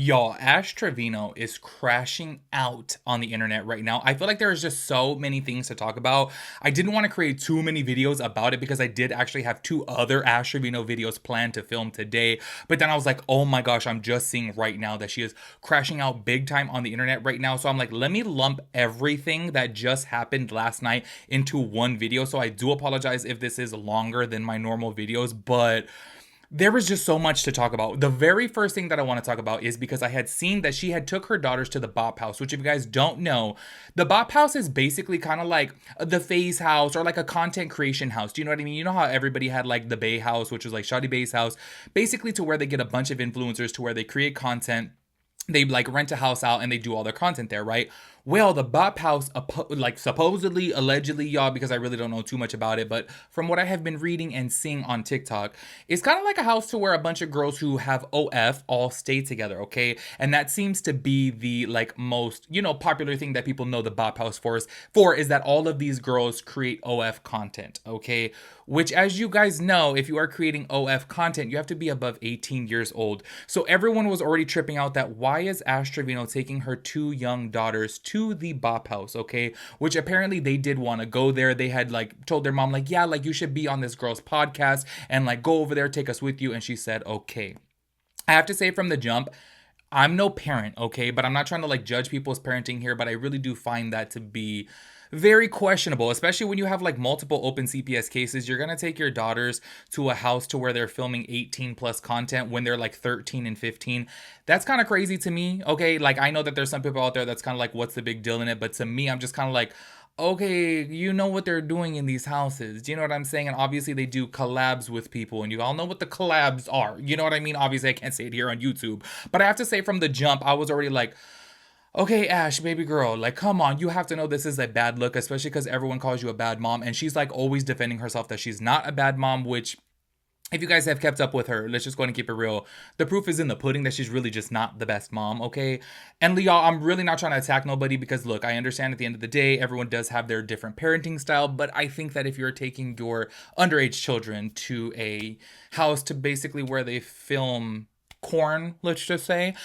Y'all, Ash Trevino is crashing out on the internet right now. I feel like there's just so many things to talk about. I didn't want to create too many videos about it because I did actually have two other Ash Trevino videos planned to film today. But then I was like, oh my gosh, I'm just seeing right now that she is crashing out big time on the internet right now. So I'm like, let me lump everything that just happened last night into one video. So I do apologize if this is longer than my normal videos, but there was just so much to talk about. The very first thing that I want to talk about is because I had seen that she had took her daughters to the Bop House, which if you guys don't know, the Bop House is basically kind of like the Phase House or like a content creation house. Do you know what I mean? You know how everybody had like the Bay House, which was like Shawty Bay's house, basically to where they get a bunch of influencers to where they create content, they like rent a house out and they do all their content there, right? Well, the Bop House, like supposedly, allegedly, y'all, because I really don't know too much about it, but from what I have been reading and seeing on TikTok, it's kind of like a house to where a bunch of girls who have OF all stay together, okay? And that seems to be the like most, popular thing that people know the Bop House for is that all of these girls create OF content, okay? Which, as you guys know, if you are creating OF content, you have to be above 18 years old. So everyone was already tripping out that why is Ash Trevino taking her two young daughters to the Bop House, okay? Which apparently they did want to go there. They had like told their mom, like, yeah, like you should be on this girl's podcast and like go over there, take us with you. And she said, okay. I have to say from the jump, I'm no parent, okay? But I'm not trying to like judge people's parenting here, but I really do find that to be very questionable, especially when you have like multiple open CPS cases. You're gonna take your daughters to a house to where they're filming 18 plus content when they're like 13 and 15. That's kind of crazy to me, okay? Like, I know that there's some people out there that's kind of like, what's the big deal in it? But to me, I'm just kind of like, okay, you know what they're doing in these houses. Do you know what I'm saying? And obviously they do collabs with people, and you all know what the collabs are. You know what I mean? Obviously I can't say it here on YouTube, but I have to say from the jump, I was already like, okay, Ash, baby girl, like, come on, you have to know this is a bad look, especially because everyone calls you a bad mom. And she's like always defending herself that she's not a bad mom, which, if you guys have kept up with her, let's just go ahead and keep it real. The proof is in the pudding that she's really just not the best mom, okay? And y'all, I'm really not trying to attack nobody because look, I understand at the end of the day, everyone does have their different parenting style, but I think that if you're taking your underage children to a house to basically where they film corn, let's just say,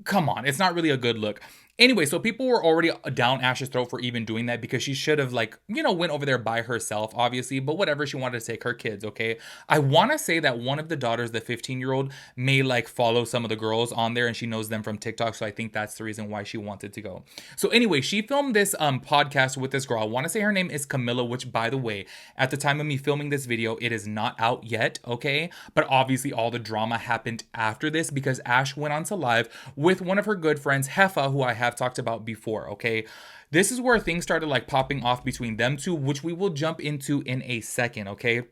come on, it's not really a good look. Anyway, so people were already down Ash's throat for even doing that because she should have like, went over there by herself, obviously, but whatever, she wanted to take her kids, okay? I want to say that one of the daughters, the 15-year-old, may like follow some of the girls on there and she knows them from TikTok, so I think that's the reason why she wanted to go. So anyway, she filmed this podcast with this girl. I want to say her name is Camilla, which by the way, at the time of me filming this video, it is not out yet, okay? But obviously all the drama happened after this because Ash went on to live with one of her good friends, Heffa, who I have talked about before, okay? This is where things started like popping off between them two, which we will jump into in a second, okay?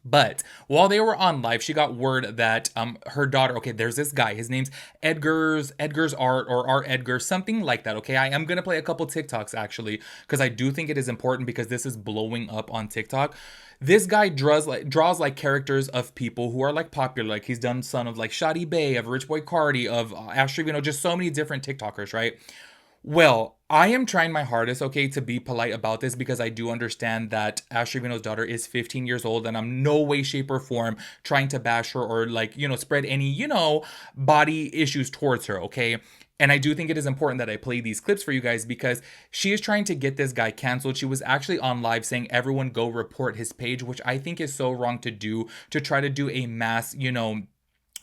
But while they were on live, she got word that her daughter, okay, there's this guy, his name's Edgar's Art or Art Edgar, something like that, okay? I am gonna play a couple TikToks actually, because I do think it is important because this is blowing up on TikTok. This guy draws like characters of people who are like popular. Like he's done son of like Shadi Bay, of Rich Boy Cardi, of Ashley, just so many different TikTokers, right? Well, I am trying my hardest, okay, to be polite about this because I do understand that Ashley Vino's daughter is 15 years old and I'm no way, shape, or form trying to bash her or like, spread any, body issues towards her, okay? And I do think it is important that I play these clips for you guys because she is trying to get this guy canceled. She was actually on live saying, everyone go report his page, which I think is so wrong to do, to try to do a mass,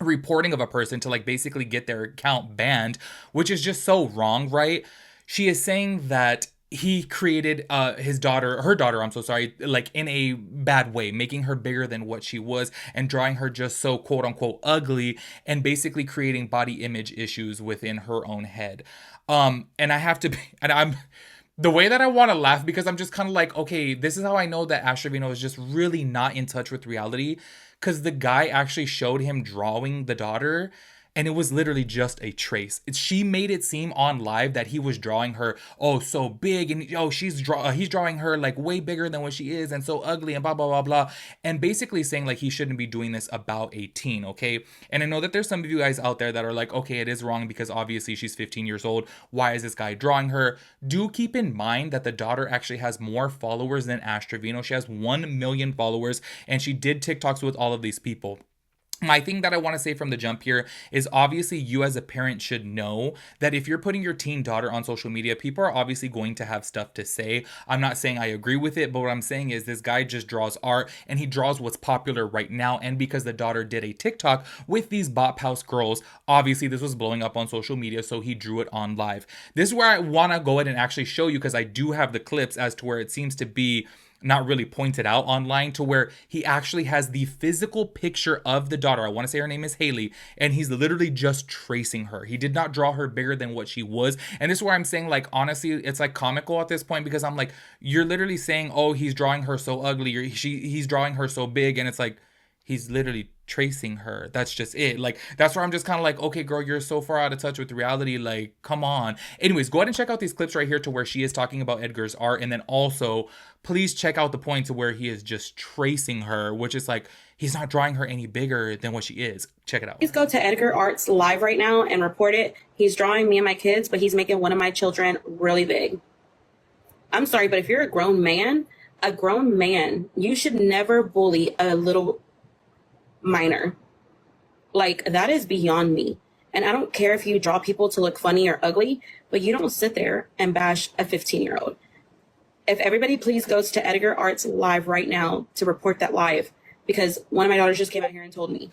reporting of a person to like basically get their account banned, which is just so wrong, right? She is saying that he created her daughter, I'm so sorry, like in a bad way, making her bigger than what she was and drawing her just so quote unquote ugly and basically creating body image issues within her own head. And I have to be, and I'm the way that I want to laugh because I'm just kind of like, okay, this is how I know that Ash Trevino is just really not in touch with reality because the guy actually showed him drawing the daughter and it was literally just a trace. She made it seem on live that he was drawing her, oh, so big, and oh, he's drawing her like way bigger than what she is and so ugly and blah blah blah blah, and basically saying like he shouldn't be doing this about a teen, okay? And I know that there's some of you guys out there that are like, okay, it is wrong because obviously she's 15 years old. Why is this guy drawing her? Do keep in mind that the daughter actually has more followers than Ash Trevino. She has 1 million followers, and she did TikToks with all of these people. My thing that I want to say from the jump here is obviously you as a parent should know that if you're putting your teen daughter on social media, people are obviously going to have stuff to say. I'm not saying I agree with it, but what I'm saying is this guy just draws art and he draws what's popular right now. And because the daughter did a TikTok with these Bop House girls, obviously this was blowing up on social media, so he drew it on live. This is where I want to go ahead and actually show you, because I do have the clips as to where it seems to be not really pointed out online, to where he actually has the physical picture of the daughter. I want to say her name is Haley, and he's literally just tracing her. He did not draw her bigger than what she was. And this is where I'm saying, like, honestly, it's like comical at this point, because I'm like, you're literally saying, oh, he's drawing her so ugly, or he's drawing her so big, and it's like, he's literally tracing her. That's just it. Like, that's where I'm just kind of like, okay, girl, you're so far out of touch with reality. Like, come on. Anyways, go ahead and check out these clips right here to where she is talking about Edgar's art. And then also, please check out the point to where he is just tracing her, which is like, he's not drawing her any bigger than what she is. Check it out. Please go to Edgar Arts live right now and report it. He's drawing me and my kids, but he's making one of my children really big. I'm sorry, but if you're a grown man, you should never bully a little minor. Like, that is beyond me. And I don't care if you draw people to look funny or ugly, but you don't sit there and bash a 15-year-old. If everybody please goes to Edgar Arts live right now to report that live, because one of my daughters just came out here and told me.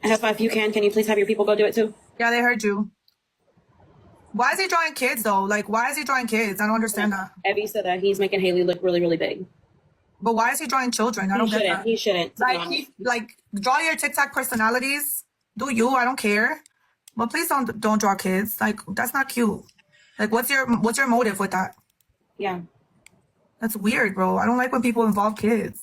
Hefa, if you can you please have your people go do it too? Yeah, they heard you. Why is he drawing kids though? Like, why is he drawing kids? I don't understand that. Evie said that he's making Haley look really, really big. But why is he drawing children? I don't get that. He shouldn't. Like, draw your TikTok personalities. Do you? I don't care. But please don't draw kids. Like, that's not cute. Like, what's your motive with that? Yeah. That's weird, bro. I don't like when people involve kids.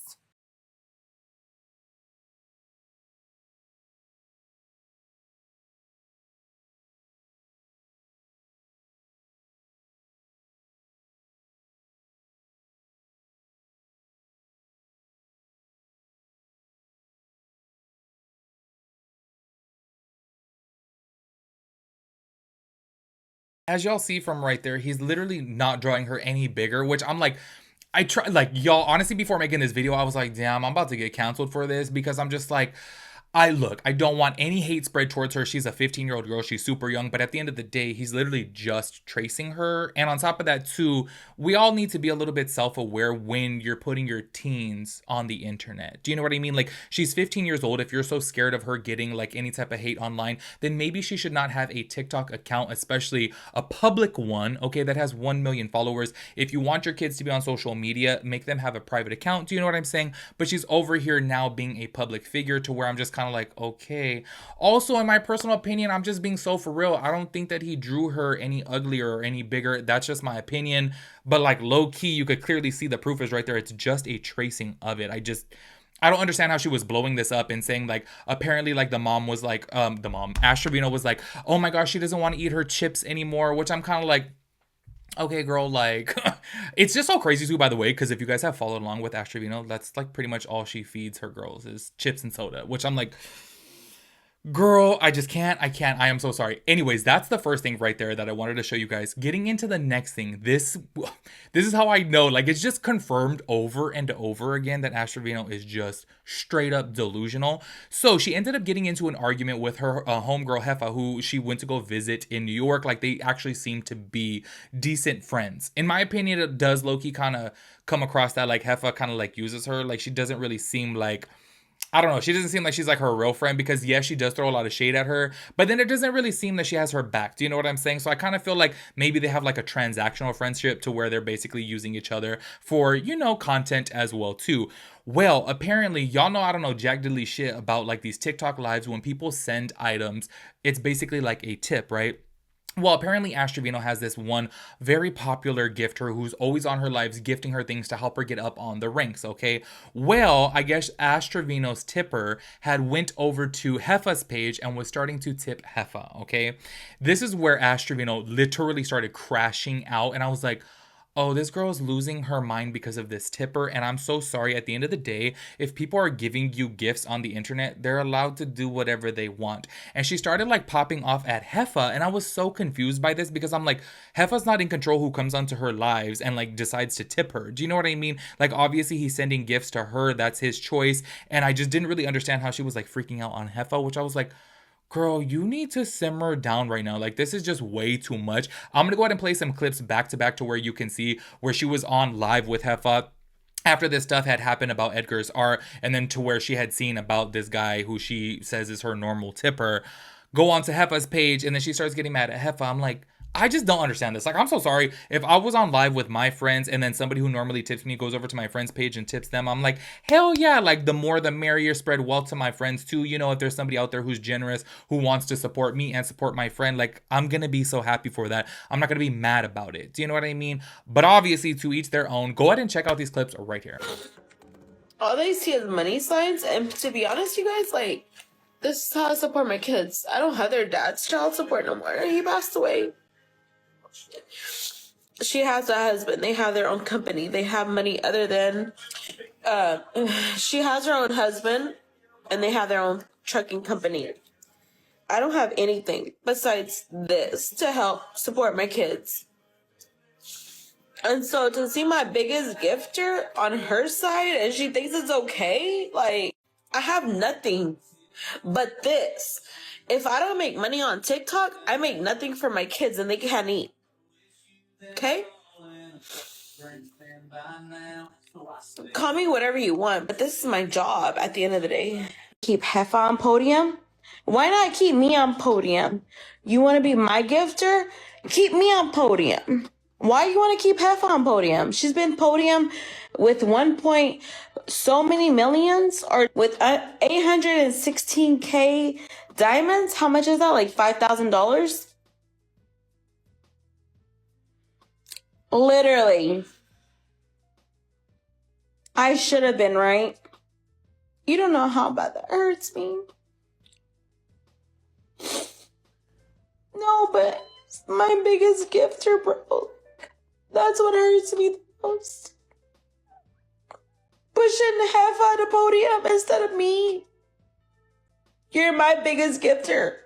As y'all see from right there, he's literally not drawing her any bigger, which I'm like, I try, like, y'all, honestly, before making this video, I was like, damn, I'm about to get canceled for this, because I'm just like, I don't want any hate spread towards her. She's a 15-year-old girl. She's super young. But at the end of the day, he's literally just tracing her. And on top of that, too, we all need to be a little bit self-aware when you're putting your teens on the internet. Do you know what I mean? Like, she's 15 years old. If you're so scared of her getting, like, any type of hate online, then maybe she should not have a TikTok account, especially a public one, okay, that has 1 million followers. If you want your kids to be on social media, make them have a private account. Do you know what I'm saying? But she's over here now being a public figure, to where I'm just kind of like, okay. Also, in my personal opinion, I'm just being so for real. I don't think that he drew her any uglier or any bigger. That's just my opinion. But like, low key, you could clearly see the proof is right there. It's just a tracing of it. I don't understand how she was blowing this up and saying, like, apparently, like, the mom was like, Ash Trevino was like, oh my gosh, she doesn't want to eat her chips anymore, which I'm kind of like, okay, girl, like, it's just so crazy too, by the way, because if you guys have followed along with Ash Trevino, that's like pretty much all she feeds her girls is chips and soda, which I'm like, girl, I just can't. I am so sorry. Anyways, that's the first thing right there that I wanted to show you guys. Getting into the next thing, this is how I know, like, it's just confirmed over and over again that Ash Trevino is just straight up delusional. So she ended up getting into an argument with her homegirl Hefa, who she went to go visit in New York. Like, they actually seem to be decent friends. In my opinion, it does low-key kind of come across that, like, Hefa kind of like uses her. Like, she doesn't really seem like, I don't know. She doesn't seem like she's like her real friend, because yes, she does throw a lot of shade at her, but then it doesn't really seem that she has her back. Do you know what I'm saying? So I kind of feel like maybe they have like a transactional friendship, to where they're basically using each other for, you know, content as well too. Well, apparently, y'all know I don't know jack diddly shit about like these TikTok lives. When people send items, it's basically like a tip, right? Well, apparently Ash Trevino has this one very popular gifter who's always on her lives gifting her things to help her get up on the ranks, okay? Well, I guess Ash Trevino's tipper had went over to Hefa's page and was starting to tip Hefa, okay? This is where Ash Trevino literally started crashing out, and I was like, oh, this girl is losing her mind because of this tipper. And I'm so sorry. At the end of the day, if people are giving you gifts on the internet, they're allowed to do whatever they want. And she started like popping off at Heffa. And I was so confused by this because I'm like, Heffa's not in control who comes onto her lives and like decides to tip her. Do you know what I mean? Like, obviously, he's sending gifts to her. That's his choice. And I just didn't really understand how she was like freaking out on Heffa, which I was like, girl, you need to simmer down right now. Like, this is just way too much. I'm gonna go ahead and play some clips back to back to where you can see where she was on live with Heffa after this stuff had happened about Edgar's art, and then to where she had seen about this guy who she says is her normal tipper go on to Heffa's page, and then she starts getting mad at Heffa. I'm like, I just don't understand this. Like, I'm so sorry. If I was on live with my friends and then somebody who normally tips me goes over to my friend's page and tips them, I'm like, hell yeah. Like, the more the merrier. Spread wealth to my friends too. You know, if there's somebody out there who's generous, who wants to support me and support my friend, like, I'm going to be so happy for that. I'm not going to be mad about it. Do you know what I mean? But obviously, to each their own. Go ahead and check out these clips right here. All they see is money signs, and to be honest, you guys, like, this is how I support my kids. I don't have their dad's child support no more. He passed away. She has a husband. They have their own company. They have money other than... she has her own husband, and they have their own trucking company. I don't have anything besides this to help support my kids. And so to see my biggest gifter on her side and she thinks it's okay, like, I have nothing but this. If I don't make money on TikTok, I make nothing for my kids and they can't eat. Okay? Call me whatever you want, but this is my job at the end of the day. Keep Heffa on podium? Why not keep me on podium? You want to be my gifter? Keep me on podium. Why you want to keep Heffa on podium? She's been podium with 1 point so many millions, or with 816K diamonds. How much is that? Like $5,000? Literally. I should have been, right? You don't know how bad that hurts me. No, but my biggest gifter broke. That's what hurts me the most. Pushing half on the podium instead of me. You're my biggest gifter.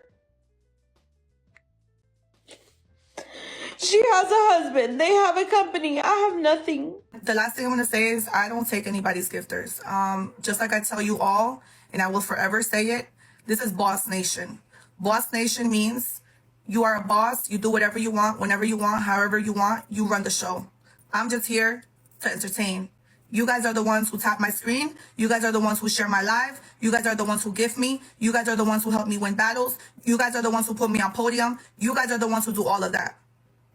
She has a husband. They have a company. I have nothing. The last thing I'm going to say is I don't take anybody's gifters. Just like I tell you all, and I will forever say it, this is Boss Nation. Boss Nation means you are a boss. You do whatever you want, whenever you want, however you want. You run the show. I'm just here to entertain. You guys are the ones who tap my screen. You guys are the ones who share my live. You guys are the ones who gift me. You guys are the ones who help me win battles. You guys are the ones who put me on podium. You guys are the ones who do all of that.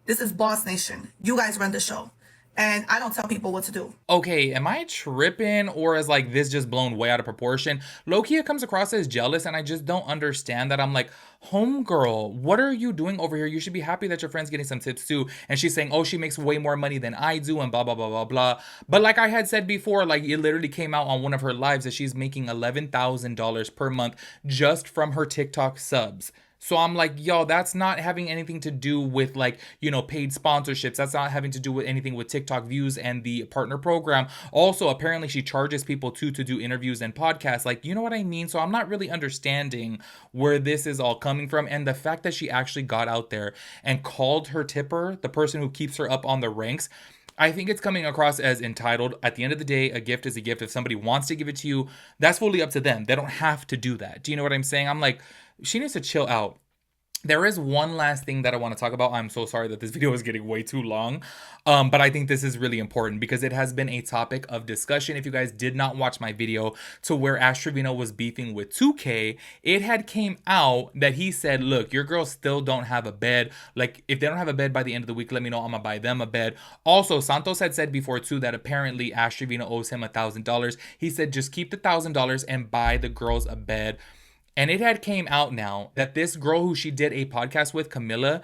This is Boss Nation. You guys run the show. And I don't tell people what to do. Okay, am I tripping, or is like this just blown way out of proportion? Loki comes across as jealous, and I just don't understand that. I'm like, homegirl, what are you doing over here? You should be happy that your friend's getting some tips too. And she's saying, oh, she makes way more money than I do, and blah, blah, blah, blah, blah. But like I had said before, like it literally came out on one of her lives that she's making $11,000 per month just from her TikTok subs. So I'm like, yo, that's not having anything to do with like, you know, paid sponsorships. That's not having to do with anything with TikTok views and the partner program. Also, apparently she charges people too to do interviews and podcasts. Like, you know what I mean? So I'm not really understanding where this is all coming from. And the fact that she actually got out there and called her tipper, the person who keeps her up on the ranks, I think it's coming across as entitled. At the end of the day, a gift is a gift. If somebody wants to give it to you, that's fully up to them. They don't have to do that. Do you know what I'm saying? I'm like, she needs to chill out. There is one last thing that I want to talk about. I'm so sorry that this video is getting way too long. But I think this is really important because it has been a topic of discussion. If you guys did not watch my video to where Trevino was beefing with 2K, it had came out that he said, look, your girls still don't have a bed. Like, if they don't have a bed by the end of the week, let me know. I'm gonna buy them a bed. Also, Santos had said before too that apparently Trevino owes him $1,000. He said, just keep the $1,000 and buy the girls a bed. And it had came out now that this girl who she did a podcast with, Camilla,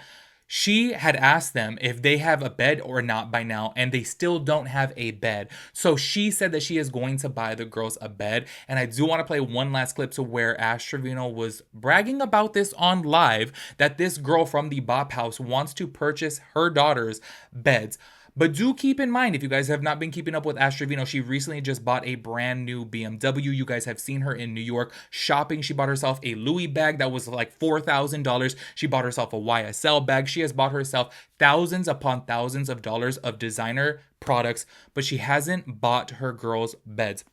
she had asked them if they have a bed or not by now, and they still don't have a bed. So she said that she is going to buy the girls a bed. And I do want to play one last clip to where Trevino was bragging about this on live, that this girl from the Bop House wants to purchase her daughter's beds. But do keep in mind, if you guys have not been keeping up with Ash Trevino, she recently just bought a brand new BMW. You guys have seen her in New York shopping. She bought herself a Louis bag that was like $4,000. She bought herself a YSL bag. She has bought herself thousands upon thousands of dollars of designer products, but she hasn't bought her girls' beds.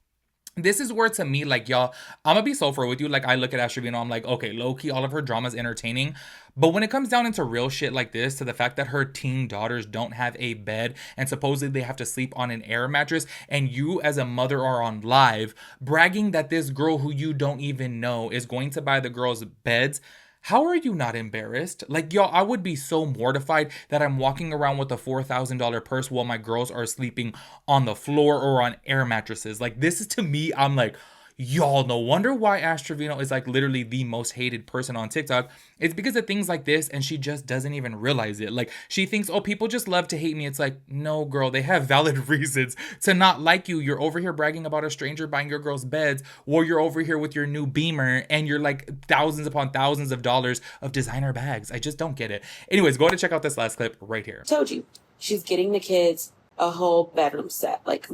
This is where, to me, like, y'all, I'm gonna be so for with you. Like, I look at Ash Trevino, I'm like, okay, low-key, all of her drama's entertaining. But when it comes down into real shit like this, to the fact that her teen daughters don't have a bed and supposedly they have to sleep on an air mattress, and you as a mother are on live bragging that this girl who you don't even know is going to buy the girls beds, how are you not embarrassed? Like, y'all, I would be so mortified that I'm walking around with a $4,000 purse while my girls are sleeping on the floor or on air mattresses. Like, this is, to me, I'm like, y'all, no wonder why Ash Trevino is like literally the most hated person on TikTok. It's because of things like this, and she just doesn't even realize it. Like, she thinks, oh, people just love to hate me. It's like, no, girl, they have valid reasons to not like you. You're over here bragging about a stranger buying your girl's beds, or you're over here with your new Beamer and you're like thousands upon thousands of dollars of designer bags. I just don't get it. Anyways, go ahead and check out this last clip right here. Told you, she's getting the kids a whole bedroom set, like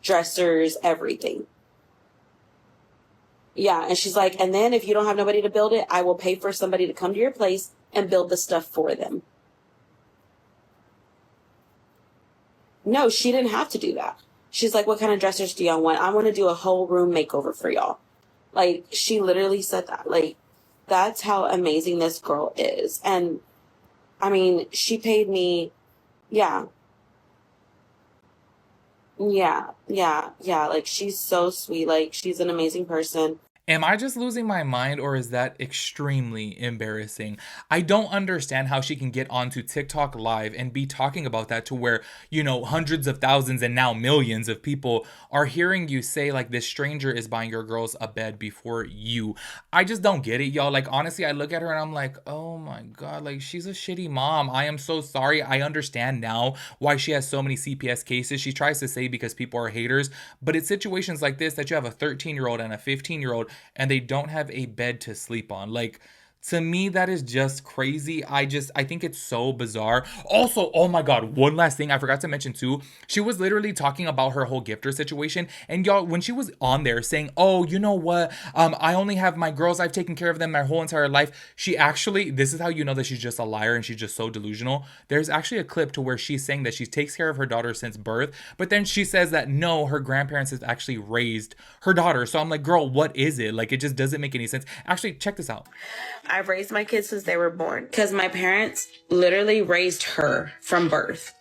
dressers, everything. Yeah, and she's like, and then if you don't have nobody to build it, I will pay for somebody to come to your place and build the stuff for them. No, she didn't have to do that. She's like, what kind of dressers do y'all want? I want to do a whole room makeover for y'all. Like, she literally said that. Like, that's how amazing this girl is. And, I mean, she paid me, yeah. Like, she's so sweet. Like, she's an amazing person. Am I just losing my mind, or is that extremely embarrassing? I don't understand how she can get onto TikTok live and be talking about that to where, you know, hundreds of thousands and now millions of people are hearing you say like this stranger is buying your girls a bed before you. I just don't get it, y'all. Like, honestly, I look at her and I'm like, oh my God, like, she's a shitty mom. I am so sorry. I understand now why she has so many CPS cases. She tries to say because people are haters, but it's situations like this that you have a 13-year-old and a 15-year-old and they don't have a bed to sleep on. Like, to me, that is just crazy. I think it's so bizarre. Also, oh my God, one last thing I forgot to mention too. She was literally talking about her whole gifter situation. And y'all, when she was on there saying, oh, you know what? I only have my girls. I've taken care of them my whole entire life. She actually, this is how you know that she's just a liar and she's just so delusional. There's actually a clip to where she's saying that she takes care of her daughter since birth. But then she says that no, her grandparents have actually raised her daughter. So I'm like, girl, what is it? Like, it just doesn't make any sense. Actually, check this out. I've raised my kids since they were born because my parents literally raised her from birth,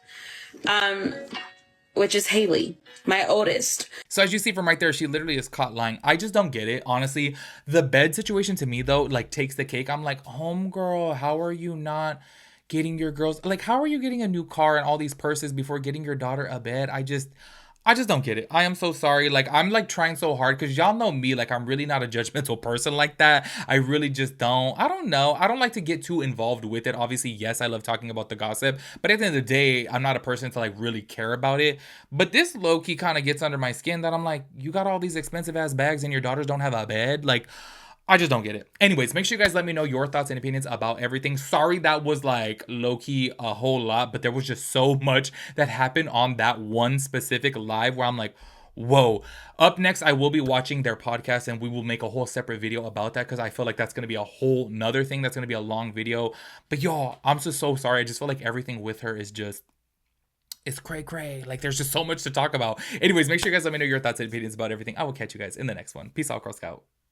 which is Haley, my oldest. So as you see from right there, she literally is caught lying. I just don't get it. Honestly, the bed situation to me though, like, takes the cake. I'm like, homegirl, how are you not getting your girls, like, how are you getting a new car and all these purses before getting your daughter a bed? I just don't get it. I am so sorry. Like, I'm like trying so hard because y'all know me. Like, I'm really not a judgmental person like that. I really just don't. I don't know. I don't like to get too involved with it. Obviously, yes, I love talking about the gossip. But at the end of the day, I'm not a person to like really care about it. But this low-key kind of gets under my skin that I'm like, you got all these expensive ass bags and your daughters don't have a bed? Like, I just don't get it. Anyways, make sure you guys let me know your thoughts and opinions about everything. Sorry that was like low-key a whole lot, but there was just so much that happened on that one specific live where I'm like, whoa. Up next, I will be watching their podcast and we will make a whole separate video about that because I feel like that's going to be a whole nother thing. That's going to be a long video. But y'all, I'm just so sorry. I just feel like everything with her is just, it's cray. Like, there's just so much to talk about. Anyways, make sure you guys let me know your thoughts and opinions about everything. I will catch you guys in the next one. Peace out, Girl Scout.